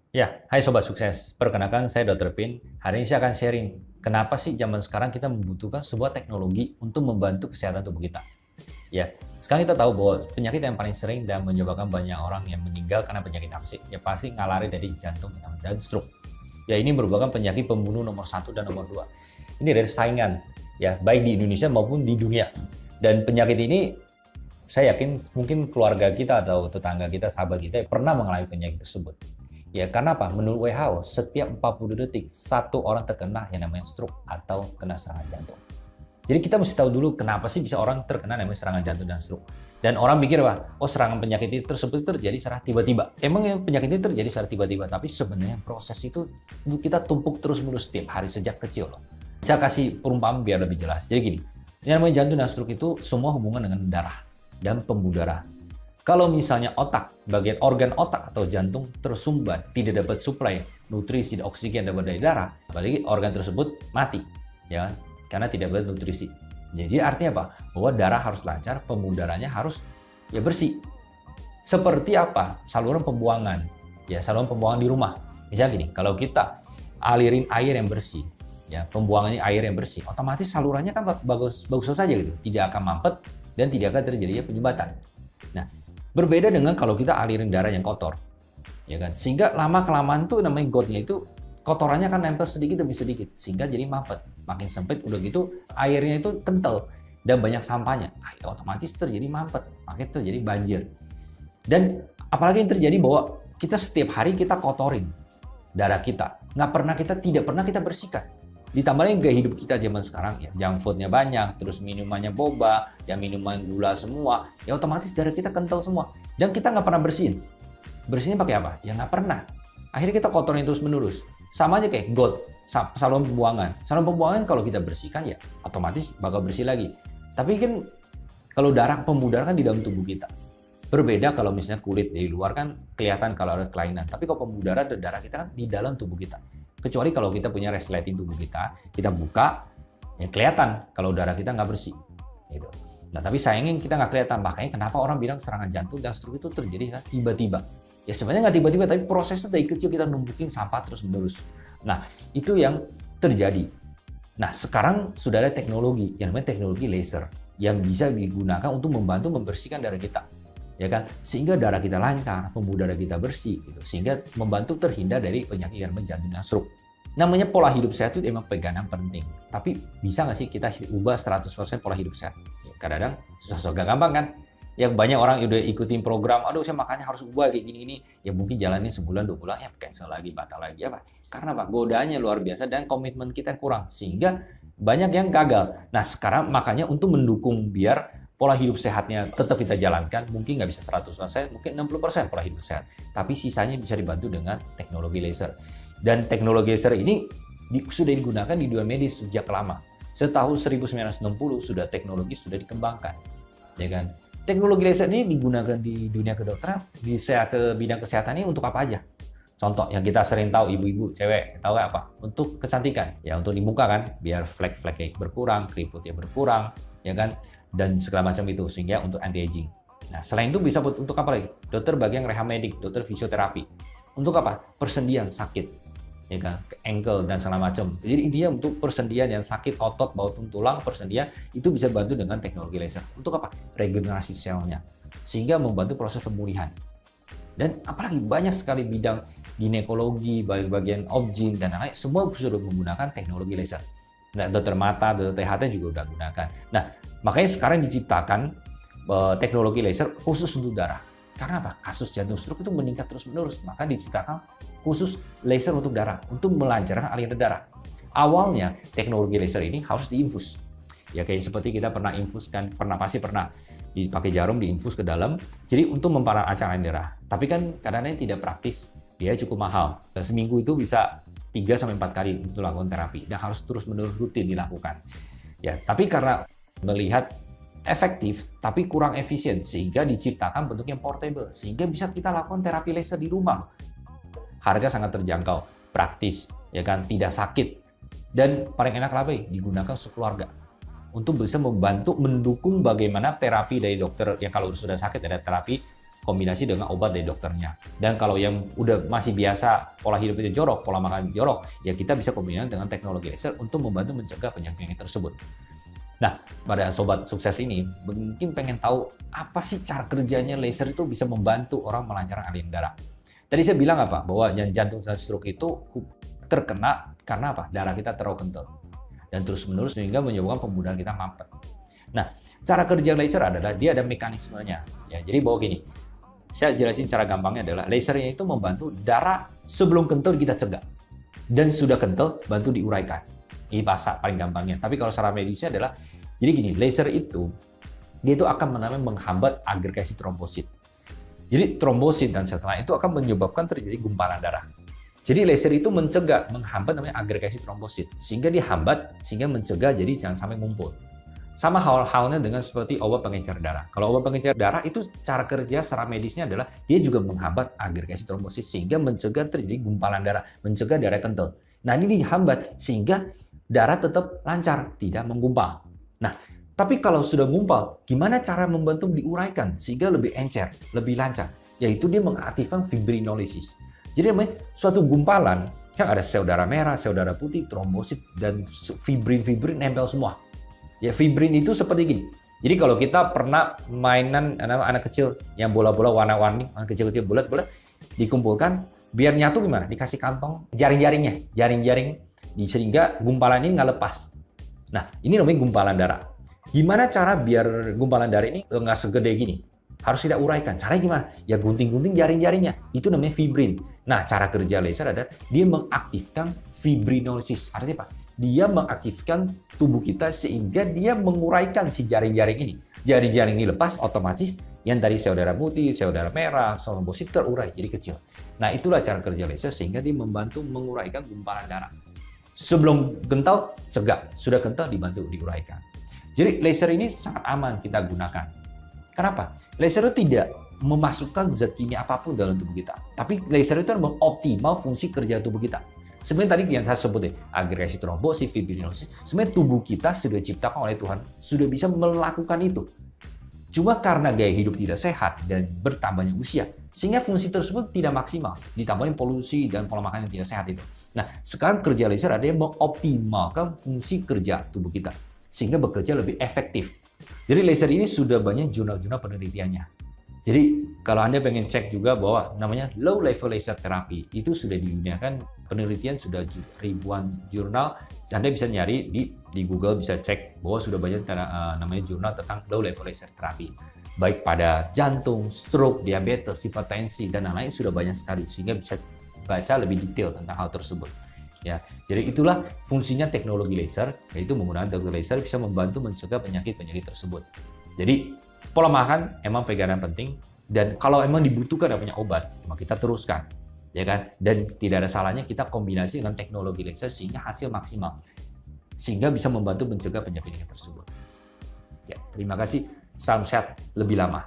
Ya, hai Sobat Sukses. Perkenalkan saya Dr. Pin. Hari ini saya akan sharing kenapa sih zaman sekarang kita membutuhkan sebuah teknologi untuk membantu kesehatan tubuh kita. Ya, sekarang kita tahu bahwa penyakit yang paling sering dan menyebabkan banyak orang yang meninggal karena penyakit apa sih? Ya pasti ngalari dari jantung dan stroke. Ya ini merupakan penyakit pembunuh nomor satu dan nomor dua. Ini dari saingan, ya baik di Indonesia maupun di dunia. Dan penyakit ini saya yakin mungkin keluarga kita atau tetangga kita, sahabat kita pernah mengalami penyakit tersebut. Ya, karena apa? Menurut WHO, setiap 40 detik, satu orang terkena yang namanya stroke atau kena serangan jantung. Jadi kita mesti tahu dulu kenapa sih bisa orang terkena namanya serangan jantung dan stroke. Dan orang pikir apa? Oh, serangan penyakit itu tersebut terjadi secara tiba-tiba. Emang ya penyakit ini terjadi secara tiba-tiba, tapi sebenarnya proses itu kita tumpuk terus-menerus setiap hari sejak kecil loh. Saya kasih perumpamaan biar lebih jelas. Jadi gini, yang namanya jantung dan stroke itu semua hubungan dengan darah dan pembuluh darah. Kalau misalnya otak, bagian organ otak atau jantung tersumbat, tidak dapat suplai nutrisi dan oksigen dari darah, apalagi organ tersebut mati, ya kan? Karena tidak dapat nutrisi. Jadi artinya apa? Bahwa darah harus lancar, pembuluh darahnya harus ya bersih. Seperti apa? Saluran pembuangan, ya saluran pembuangan di rumah. Misalnya gini, kalau kita alirin air yang bersih, ya pembuangannya air yang bersih, otomatis salurannya kan bagus saja gitu, tidak akan mampet dan tidak akan terjadinya penyumbatan. Nah, berbeda dengan kalau kita alirin darah yang kotor, ya kan? Sehingga lama-kelamaan tuh namanya gotnya itu kotorannya kan nempel sedikit demi sedikit, sehingga jadi mampet. Makin sempit udah gitu airnya itu kental dan banyak sampahnya. Otomatis terjadi mampet, makanya terjadi banjir. Dan apalagi yang terjadi bahwa kita setiap hari kita kotorin darah kita. Tidak pernah kita bersihkan. Ditambah lagi gaya hidup kita zaman sekarang ya, junk foodnya banyak, terus minumannya boba, ya minuman gula semua, ya otomatis darah kita kental semua. Dan kita nggak pernah bersihin. Bersihinnya pakai apa? Ya nggak pernah. Akhirnya kita kotorin terus menerus. Sama aja kayak got, saluran pembuangan. Saluran pembuangan kalau kita bersihkan ya otomatis bakal bersih lagi. Tapi kan kalau pembuluh darah kan di dalam tubuh kita. Berbeda kalau misalnya kulit dari luar kan kelihatan kalau ada kelainan. Tapi kalau pembuluh darah kita kan di dalam tubuh kita. Kecuali kalau kita punya resleting tubuh kita buka, ya kelihatan kalau darah kita nggak bersih. Gitu. Nah, tapi sayangnya kita nggak kelihatan. Makanya kenapa orang bilang serangan jantung dan stroke itu terjadi kan tiba-tiba. Ya sebenarnya nggak tiba-tiba, tapi prosesnya dari kecil kita numpukin sampah terus-menerus. Nah, itu yang terjadi. Nah, sekarang sudah ada teknologi, yang namanya teknologi laser, yang bisa digunakan untuk membantu membersihkan darah kita. Ya kan, sehingga darah kita lancar, pembuluh darah kita bersih, gitu. Sehingga membantu terhindar dari penyakit yang jantung dan stroke. Namanya pola hidup sehat itu emang pegangan penting. Tapi bisa nggak sih kita ubah 100% pola hidup sehat? Ya, kadang-kadang susah-susah gampang kan? Yang banyak orang udah ikutin program, aduh saya makannya harus ubah kayak gini-gini. Ya mungkin jalannya sebulan, 2 bulan, ya cancel lagi, batal lagi. Apa? Karena Pak, godaannya luar biasa dan komitmen kita kurang. Sehingga banyak yang gagal. Nah sekarang makanya untuk mendukung biar pola hidup sehatnya tetap kita jalankan, mungkin nggak bisa 100%, mungkin 60% pola hidup sehat. Tapi sisanya bisa dibantu dengan teknologi laser. Dan teknologi laser ini sudah digunakan di dunia medis sejak lama. Setahun 1960 teknologi sudah dikembangkan. Ya kan? Teknologi laser ini digunakan di dunia kedokteran, ke bidang kesehatan ini untuk apa aja? Contoh yang kita sering tahu, ibu-ibu, cewek, tahu apa? Untuk kecantikan, ya untuk di muka kan, biar flek-fleknya berkurang, keriputnya berkurang, ya kan? Dan segala macam itu, sehingga untuk anti-aging. Nah, selain itu bisa untuk apa lagi? Dokter bagian rehab medik, dokter fisioterapi. Untuk apa? Persendian sakit, ya kan? Ankle dan segala macam. Jadi intinya untuk persendian yang sakit, otot, baut tulang, persendian, itu bisa bantu dengan teknologi laser. Untuk apa? Regenerasi selnya, sehingga membantu proses pemulihan. Dan apalagi banyak sekali bidang ginekologi, bagian obgyn, dan lain-lain, semua sudah menggunakan teknologi laser. Nah, dokter mata, dokter THT juga udah gunakan. Nah, makanya sekarang diciptakan teknologi laser khusus untuk darah. Karena apa? Kasus jantung stroke itu meningkat terus-menerus. Maka diciptakan khusus laser untuk darah, untuk melancarkan aliran darah. Awalnya, teknologi laser ini harus diinfus. Ya kayak seperti kita pernah infuskan, pasti pernah dipakai jarum diinfus ke dalam, jadi untuk memperlancar aliran darah. Tapi kan kadang-kadang tidak praktis, dia cukup mahal. Dan seminggu itu bisa 3-4 kali untuk lakukan terapi dan harus terus-menerus rutin dilakukan. Ya, tapi karena melihat efektif tapi kurang efisien sehingga diciptakan bentuk yang portable sehingga bisa kita lakukan terapi laser di rumah. Harga sangat terjangkau, praktis, ya kan, tidak sakit. Dan paling enak lah digunakan sekeluarga untuk bisa membantu mendukung bagaimana terapi dari dokter yang kalau sudah sakit ada terapi kombinasi dengan obat dari dokternya. Dan kalau yang udah masih biasa pola hidup itu jorok, pola makan jorok, ya kita bisa kombinasi dengan teknologi laser untuk membantu mencegah penyakit tersebut. Nah, pada sobat sukses ini mungkin pengen tahu apa sih cara kerjanya laser itu bisa membantu orang melancarkan aliran darah. Tadi saya bilang apa? Bahwa jantung dan stroke itu terkena karena apa? Darah kita terlalu kental dan terus-menerus sehingga menyebabkan pembunuhan kita mampet. Nah, cara kerja laser adalah dia ada mekanismenya. Ya, jadi bahwa gini, saya jelasin cara gampangnya adalah lasernya itu membantu darah sebelum kental kita cegah. Dan sudah kental, bantu diuraikan. Ini bahasa paling gampangnya. Tapi kalau secara medisnya adalah, jadi gini, laser itu, dia itu akan menghambat agregasi trombosit. Jadi trombosit dan setelah itu akan menyebabkan terjadi gumpalan darah. Jadi laser itu menghambat namanya agregasi trombosit. Sehingga dihambat, sehingga mencegah jadi jangan sampai ngumpul. Sama halnya dengan seperti obat pengencer darah. Kalau obat pengencer darah itu cara kerja secara medisnya adalah dia juga menghambat agregasi trombosit sehingga mencegah terjadi gumpalan darah, mencegah darah kental. Nah, ini dihambat sehingga darah tetap lancar, tidak menggumpal. Nah, tapi kalau sudah gumpal, gimana cara membantu diuraikan sehingga lebih encer, lebih lancar? Yaitu dia mengaktifkan fibrinolisis. Jadi namanya suatu gumpalan, kan ada sel darah merah, sel darah putih, trombosit, dan fibrin nempel semua. Ya, fibrin itu seperti gini. Jadi kalau kita pernah mainan anak kecil yang bola-bola warna-warni, anak kecil-kecil bulat-bulat, dikumpulkan, biar nyatu gimana? Dikasih kantong jaring-jaringnya, jaring-jaring, sehingga gumpalan ini nggak lepas. Nah, ini namanya gumpalan darah. Gimana cara biar gumpalan darah ini nggak segede gini? Harus tidak uraikan. Caranya gimana? Ya gunting-gunting jaring-jaringnya. Itu namanya fibrin. Nah, cara kerja laser adalah dia mengaktifkan fibrinolisis. Artinya apa? Dia mengaktifkan tubuh kita sehingga dia menguraikan si jaring-jaring ini. Jaring-jaring ini lepas, otomatis yang tadi sel darah putih, sel darah merah, trombosit terurai jadi kecil. Nah, itulah cara kerja laser sehingga dia membantu menguraikan gumpalan darah. Sebelum kental, cegah. Sudah kental, dibantu diuraikan. Jadi laser ini sangat aman kita gunakan. Kenapa? Laser itu tidak memasukkan zat kimia apapun dalam tubuh kita. Tapi laser itu mengoptimal fungsi kerja tubuh kita. Sebenarnya tadi yang saya sebut agregasi trombosit, fibrinolisis, sebenarnya tubuh kita sudah diciptakan oleh Tuhan, sudah bisa melakukan itu. Cuma karena gaya hidup tidak sehat dan bertambahnya usia, sehingga fungsi tersebut tidak maksimal, ditambahin polusi dan pola makan yang tidak sehat itu. Nah, sekarang kerja laser ada yang mengoptimalkan fungsi kerja tubuh kita, sehingga bekerja lebih efektif. Jadi laser ini sudah banyak jurnal-jurnal penelitiannya. Jadi kalau Anda pengen cek juga bahwa namanya low level laser therapy itu sudah digunakan penelitian, sudah ribuan jurnal. Anda bisa nyari di Google, bisa cek bahwa sudah banyak namanya jurnal tentang low level laser therapy. Baik pada jantung, stroke, diabetes, hipertensi dan lain-lain sudah banyak sekali sehingga bisa baca lebih detail tentang hal tersebut. Ya, jadi itulah fungsinya teknologi laser, yaitu menggunakan teknologi laser bisa membantu mencegah penyakit-penyakit tersebut. Jadi pola makan emang pegangan penting, dan kalau emang dibutuhkan punya obat, maka kita teruskan, ya kan? Dan tidak ada salahnya kita kombinasi dengan teknologi laser sehingga hasil maksimal, sehingga bisa membantu mencegah penyakit tersebut. Ya, terima kasih. Salam sehat lebih lama.